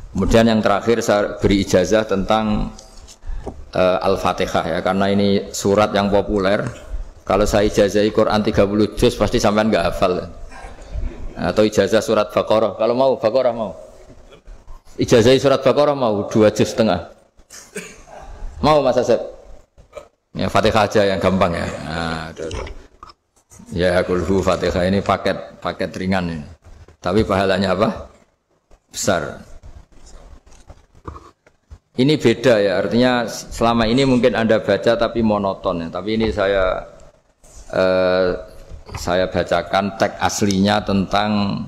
Kemudian yang terakhir saya beri ijazah tentang Al-Fatihah ya, karena ini surat yang populer. Kalau saya ijazahi Quran 30 juz pasti sampean nggak hafal. Atau ijazah surat Baqarah. Kalau mau Baqarah mau. Ijazahi surat Baqarah mau 2 juz setengah. Mau Mas Asep? Ya Fatihah aja yang gampang ya. Nah, ya kulhu Fatihah ini paket ringan ini. Tapi pahalanya apa? Besar. Ini beda ya, artinya selama ini mungkin Anda baca tapi monoton ya. Tapi ini saya bacakan teks aslinya tentang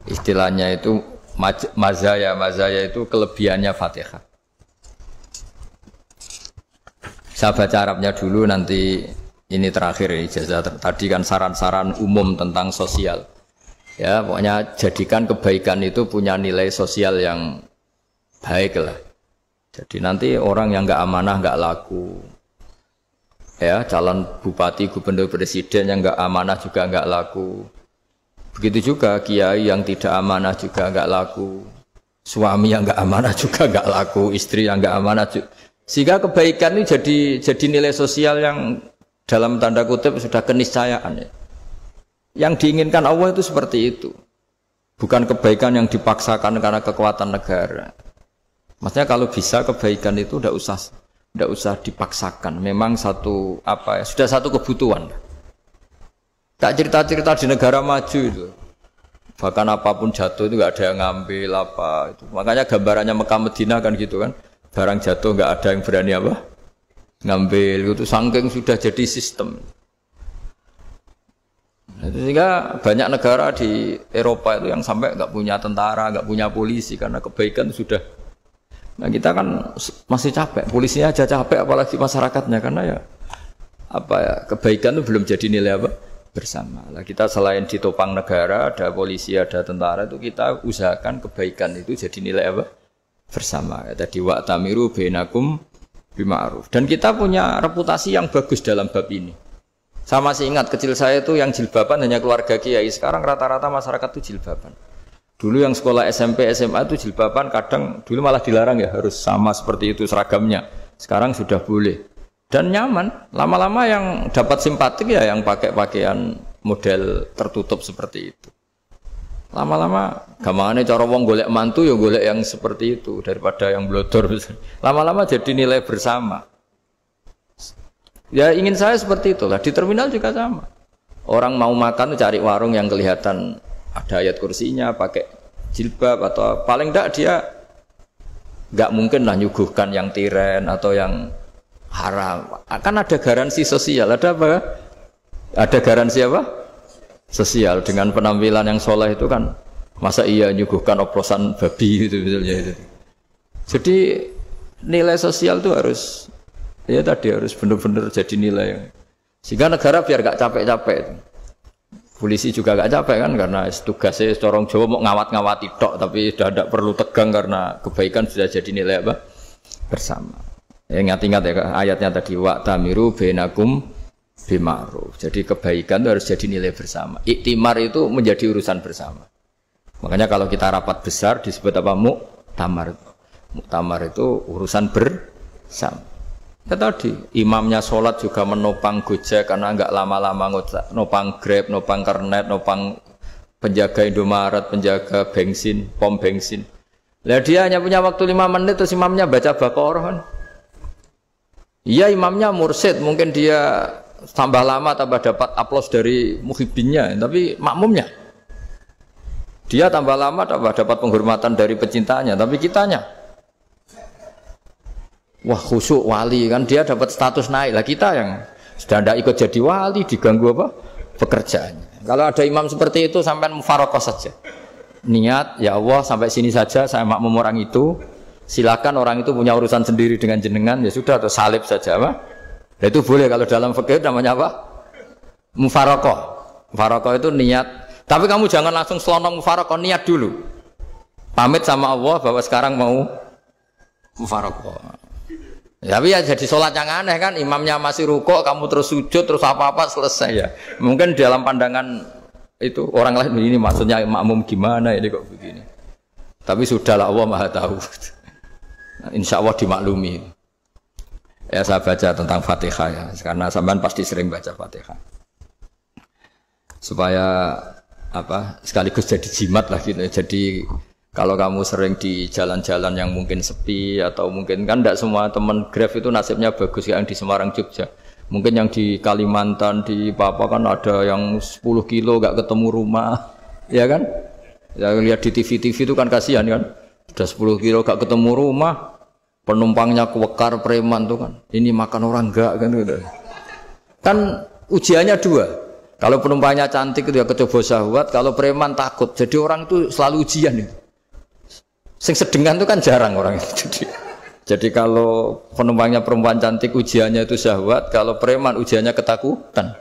istilahnya itu mazaya itu kelebihannya Fatihah. Saya baca Arabnya dulu, nanti ini terakhir ya, ijazah tadi kan saran-saran umum tentang sosial. Ya, pokoknya jadikan kebaikan itu punya nilai sosial yang baik lah. Jadi nanti orang yang nggak amanah nggak laku, ya calon bupati, gubernur, presiden yang nggak amanah juga nggak laku. Begitu juga kiai yang tidak amanah juga nggak laku, suami yang nggak amanah juga nggak laku, istri yang nggak amanah juga. Sehingga kebaikan ini jadi nilai sosial yang dalam tanda kutip sudah keniscayaan. Ya. Yang diinginkan Allah itu seperti itu, bukan kebaikan yang dipaksakan karena kekuatan negara. Maksudnya kalau bisa kebaikan itu tidak usah dipaksakan. Memang sudah satu kebutuhan. Tak cerita-cerita di negara maju itu. Bahkan apapun jatuh itu nggak ada yang ngambil apa itu. Makanya gambarannya Mekah Medina kan gitu kan. Barang jatuh nggak ada yang berani apa ngambil. Itu saking sudah jadi sistem. Sehingga banyak negara di Eropa itu yang sampai nggak punya tentara, nggak punya polisi karena kebaikan sudah. Nah kita kan masih capek, polisinya aja capek apalagi masyarakatnya, karena ya kebaikan itu belum jadi nilai apa bersama. Nah, kita selain ditopang negara, ada polisi, ada tentara, itu kita usahakan kebaikan itu jadi nilai apa bersama. Tadi wa'tamiru bainakum bima'ruf. Dan kita punya reputasi yang bagus dalam bab ini. Saya masih ingat kecil saya itu yang jilbaban hanya keluarga kiai. Sekarang rata-rata masyarakat itu jilbaban. Dulu yang sekolah SMP, SMA itu jilbaban kadang dulu malah dilarang ya, harus sama seperti itu seragamnya. Sekarang sudah boleh. Dan nyaman. Lama-lama yang dapat simpatik ya yang pakai pakaian model tertutup seperti itu. Lama-lama gampangane cara wong golek mantu ya golek yang seperti itu daripada yang blodor. Lama-lama jadi nilai bersama. Ya ingin saya seperti itulah. Di terminal juga sama. Orang mau makan cari warung yang kelihatan ada ayat kursinya, pakai jilbab, atau paling tidak dia nggak mungkin lah nyuguhkan yang tiren atau yang haram. Akan ada garansi sosial, ada apa? Ada garansi apa? Sosial dengan penampilan yang soleh itu kan, masa iya nyuguhkan oplosan babi itu misalnya itu. Jadi nilai sosial itu harus, ya tadi harus benar-benar jadi nilai. Sehingga negara biar nggak capek-capek itu. Polisi juga gak capek kan karena tugasnya corong Jawa mau ngawat-ngawati tok, tapi sudah tidak perlu tegang karena kebaikan sudah jadi nilai apa bersama. Ya, ingat-ingat ya ayatnya tadi wa'tamiru bainakum bima'ruf. Jadi kebaikan itu harus jadi nilai bersama. Iktimar itu menjadi urusan bersama. Makanya kalau kita rapat besar disebut apa? Muktamar. Muktamar itu urusan bersama. Ya tadi, imamnya sholat juga menopang Gojek karena nggak lama-lama nopang Grab, nopang Kernet, nopang penjaga Indomaret, penjaga bensin, pom bensin. Lah dia hanya punya waktu 5 menit terus imamnya baca Baqarah kan. Iya imamnya mursyid, mungkin dia tambah lama tambah dapat aplaus dari muhibbinnya, tapi makmumnya dia tambah lama tambah dapat penghormatan dari pecintanya, tapi kitanya wah khusyuk wali kan, dia dapat status naik lah, kita yang sudah tidak ikut jadi wali diganggu apa pekerjaannya. Kalau ada imam seperti itu sampai mufarokoh saja, niat ya Allah sampai sini saja saya makmum orang itu, silakan orang itu punya urusan sendiri dengan jenengan ya sudah, atau salib saja apa. Nah, itu boleh kalau dalam fikih namanya apa mufarokoh. Mufarokoh itu niat, tapi kamu jangan langsung selonong mufarokoh, niat dulu pamit sama Allah bahwa sekarang mau mufarokoh. Tapi ya jadi sholat yang aneh kan, imamnya masih rukuk, kamu terus sujud, terus apa-apa selesai ya. Mungkin dalam pandangan itu orang lain ini maksudnya makmum gimana ini kok begini. Tapi sudahlah Allah Maha tahu. Insya Allah dimaklumi. Ya saya baca tentang Fatihah ya, karena sampean pasti sering baca Fatihah. Supaya apa? Sekaligus jadi jimat lah gitu. Jadi kalau kamu sering di jalan-jalan yang mungkin sepi atau mungkin kan tidak semua teman Grab itu nasibnya bagus yang di Semarang Jogja. Mungkin yang di Kalimantan di Papua kan ada yang 10 kilo gak ketemu rumah, ya kan? Ya lihat di TV-TV itu kan kasihan kan. Sudah 10 kilo gak ketemu rumah. Penumpangnya kewekar preman tuh kan, ini makan orang enggak kan gitu. Kan ujiannya dua. Kalau penumpangnya cantik itu ya kecoba syahwat, kalau preman takut. Jadi orang itu selalu ujian itu. Sing sedengan itu kan jarang orang itu. Jadi kalau penumpangnya perempuan cantik ujiannya itu syahwat, kalau preman ujiannya ketakutan.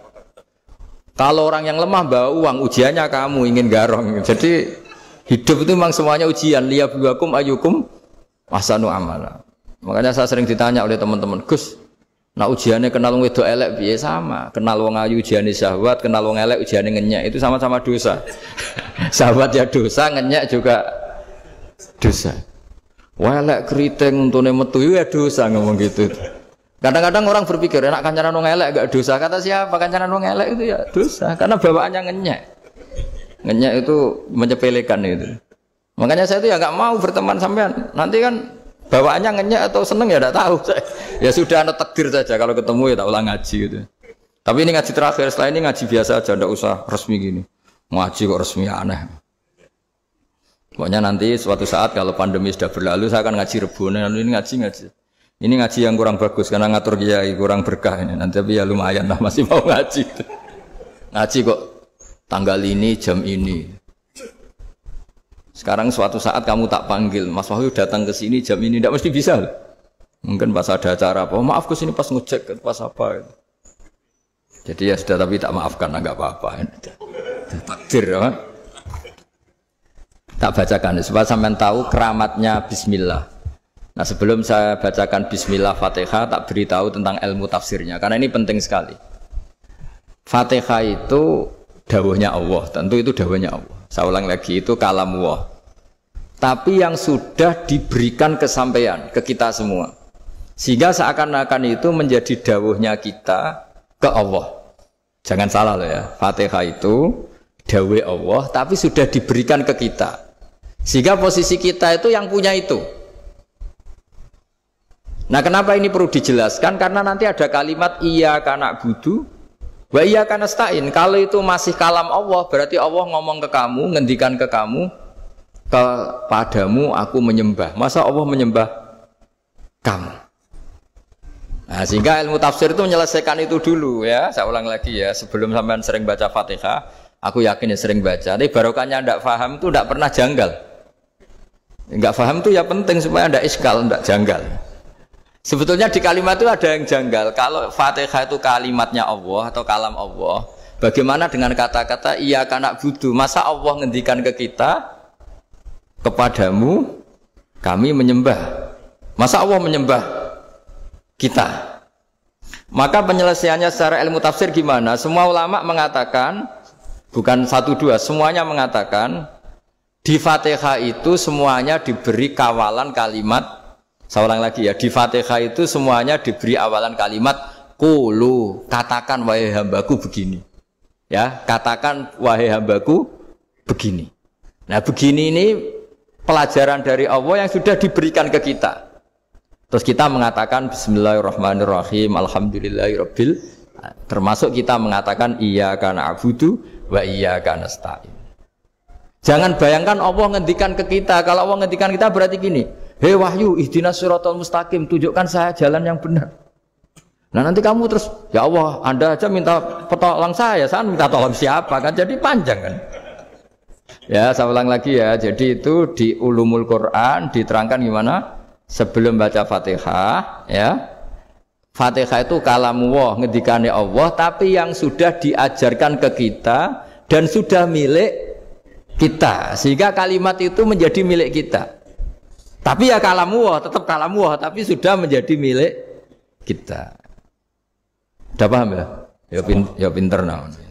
Kalau orang yang lemah bawa uang ujiannya kamu ingin garong. Jadi hidup itu memang semuanya ujian. Liyabluwakum ayyukum ahsanu amala. Makanya saya sering ditanya oleh teman-teman, Gus, nah ujiannya kenal wong wedok elek piye sama, kenal wong ayu ujiannya syahwat, kenal wong elek ujiannya ngenyek, itu sama-sama dosa. Syahwat ya dosa, ngenyek juga dosa. Wah elek keriting untune metu ya dosa ngomong gitu. Kadang-kadang orang berpikir enak kancanan wong elek gak dosa, kata siapa kancanan wong elek itu ya dosa, karena bawaannya ngenyek. Ngenyek itu menyepelekan itu. Makanya saya itu ya nggak mau berteman sampean. Nanti kan bawaannya ngenyek atau seneng ya tidak tahu. Ya sudah ada takdir saja kalau ketemu ya tak ulang ngaji gitu. Tapi ini ngaji terakhir, setelah ini ngaji biasa aja, tidak usah resmi gini. Ngaji kok resmi aneh. Pokoknya nanti suatu saat kalau pandemi sudah berlalu saya akan ngaji Rebone. Ini ngaji. Ini ngaji yang kurang bagus karena ngatur kiai kurang berkah ini. Nanti tapi ya lumayan lah masih mau ngaji. Ngaji kok tanggal ini jam ini. Sekarang suatu saat kamu tak panggil, Mas Wahyu datang ke sini jam ini, tidak mesti bisa. Mungkin pas ada acara apa, maaf ke sini pas ngecek, pas apa. Jadi ya sudah tapi tak maafkan, enggak apa-apa. Takdir, ya. Tak bacakan supaya sampean tahu keramatnya Bismillah. Nah sebelum saya bacakan Bismillah Fatihah, tak beritahu tentang ilmu tafsirnya, karena ini penting sekali. Fatihah itu dawuhnya Allah, tentu itu dawuhnya Allah. Saya ulang lagi, itu kalam Allah. Tapi yang sudah diberikan kesampaian ke kita semua. Sehingga seakan-akan itu menjadi dawuhnya kita ke Allah. Jangan salah loh ya. Fatihah itu dawuh Allah, tapi sudah diberikan ke kita. Sehingga posisi kita itu yang punya itu. Nah kenapa ini perlu dijelaskan? Karena nanti ada kalimat iyyaka na'budu wa iyyaka nasta'in. Kalau itu masih kalam Allah, berarti Allah ngomong ke kamu, ngendikan ke kamu, kepadamu aku menyembah. Masa Allah menyembah kamu? Nah, sehingga ilmu tafsir itu menyelesaikan itu dulu ya. Saya ulang lagi ya, sebelum sampean sering baca Fatihah, aku yakin ya sering baca. Tapi barokahnya tidak paham itu tidak pernah janggal. Enggak paham itu ya penting supaya tidak iskal, tidak janggal. Sebetulnya di kalimat itu ada yang janggal. Kalau Fatihah itu kalimatnya Allah atau kalam Allah, bagaimana dengan kata-kata iyyaka na'budu? Masa Allah ngendikan ke kita, kepadamu kami menyembah. Masa Allah menyembah kita? Maka penyelesaiannya secara ilmu tafsir gimana? Semua ulama mengatakan, bukan satu dua, semuanya mengatakan di Fatihah itu semuanya diberi kawalan kalimat. Saya ulang lagi ya, di Fatihah itu semuanya diberi awalan kalimat qulu, katakan wahai hambaku begini. Ya, katakan wahai hambaku begini. Nah, begini ini pelajaran dari Allah yang sudah diberikan ke kita. Terus kita mengatakan bismillahirrahmanirrahim, alhamdulillahirabbil, termasuk kita mengatakan iyyaka na'budu wa iyyaka nasta'in. Jangan bayangkan Allah ngendikan ke kita. Kalau Allah ngendikan kita berarti gini, hei wahyu ihdinas siratal mustaqim, tunjukkan saya jalan yang benar. Nah nanti kamu terus, ya Allah Anda aja minta tolong saya minta tolong siapa kan, jadi panjang kan. Ya saya ulang lagi ya, jadi itu di ulumul Quran diterangkan gimana sebelum baca Fatihah ya. Fatihah itu kalamullah, ngendikane Allah, tapi yang sudah diajarkan ke kita dan sudah milik kita, sehingga kalimat itu menjadi milik kita. Tapi ya kalamullah, tetap kalamullah, tapi sudah menjadi milik kita. Udah paham ya? Ya pinter namanya.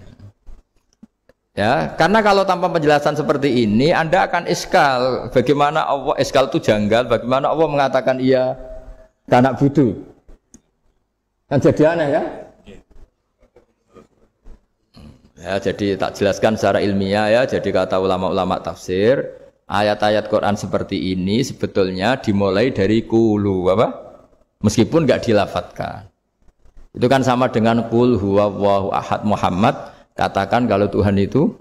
Ya, karena kalau tanpa penjelasan seperti ini Anda akan iskal. Bagaimana Allah iskal itu janggal, bagaimana Allah mengatakan iya anak budu. Kan jadi aneh kan? Ya, jadi tak jelaskan secara ilmiah ya. Jadi kata ulama-ulama tafsir, ayat-ayat Quran seperti ini sebetulnya dimulai dari kulu apa? Meskipun enggak dilafatkan. Itu kan sama dengan qul huwallahu ahad Muhammad. Katakan kalau Tuhan itu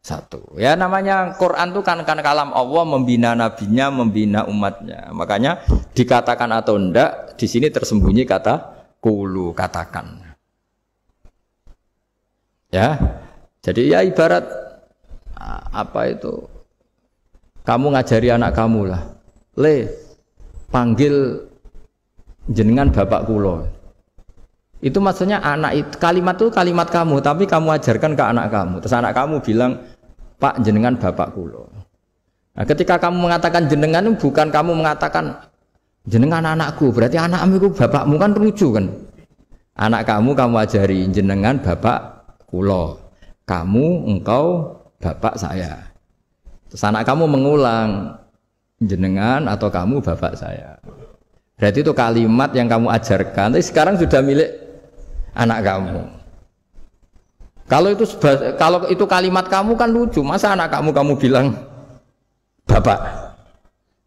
satu. Ya namanya Quran itu kan kalam Allah membina nabinya, membina umatnya. Makanya dikatakan atau enggak, di sini tersembunyi kata qulu, katakan. Ya. Jadi ya ibarat apa itu? Kamu ngajari anak kamu lah. Panggil jenengan bapak kula. Itu maksudnya anak itu kalimat kamu, tapi kamu ajarkan ke anak kamu. Terus anak kamu bilang, Pak jenengan bapak kulo. Nah, ketika kamu mengatakan jenengan, bukan kamu mengatakan jenengan anakku, berarti anakmu itu bapakmu, kan lucu kan? Anak kamu ajari jenengan bapak kulo. Kamu engkau bapak saya. Terus anak kamu mengulang jenengan atau kamu bapak saya. Berarti itu kalimat yang kamu ajarkan, tapi sekarang sudah milik anak kamu. Kalau itu kalimat kamu kan lucu, masa anak kamu bilang bapak.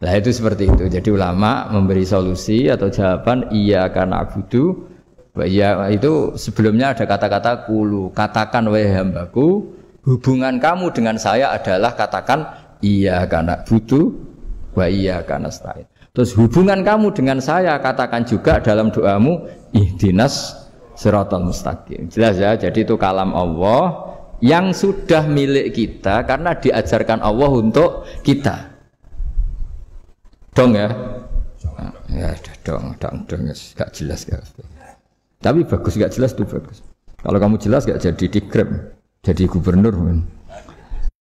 Nah itu seperti itu. Jadi ulama memberi solusi atau jawaban iyyaka na'budu wa iya, itu sebelumnya ada kata-kata qulu, katakan wahai hambaku, hubungan kamu dengan saya adalah katakan iyyaka na'budu wa iyyaka nasta'in. Terus hubungan kamu dengan saya katakan juga dalam doamu ihdinas siratal mustaqim. Jelas ya, jadi itu kalam Allah yang sudah milik kita karena diajarkan Allah untuk kita. Dong ya? Ya dong, gak jelas gak. Tapi bagus gak jelas tuh bagus. Kalau kamu jelas gak jadi dikrep, jadi gubernur.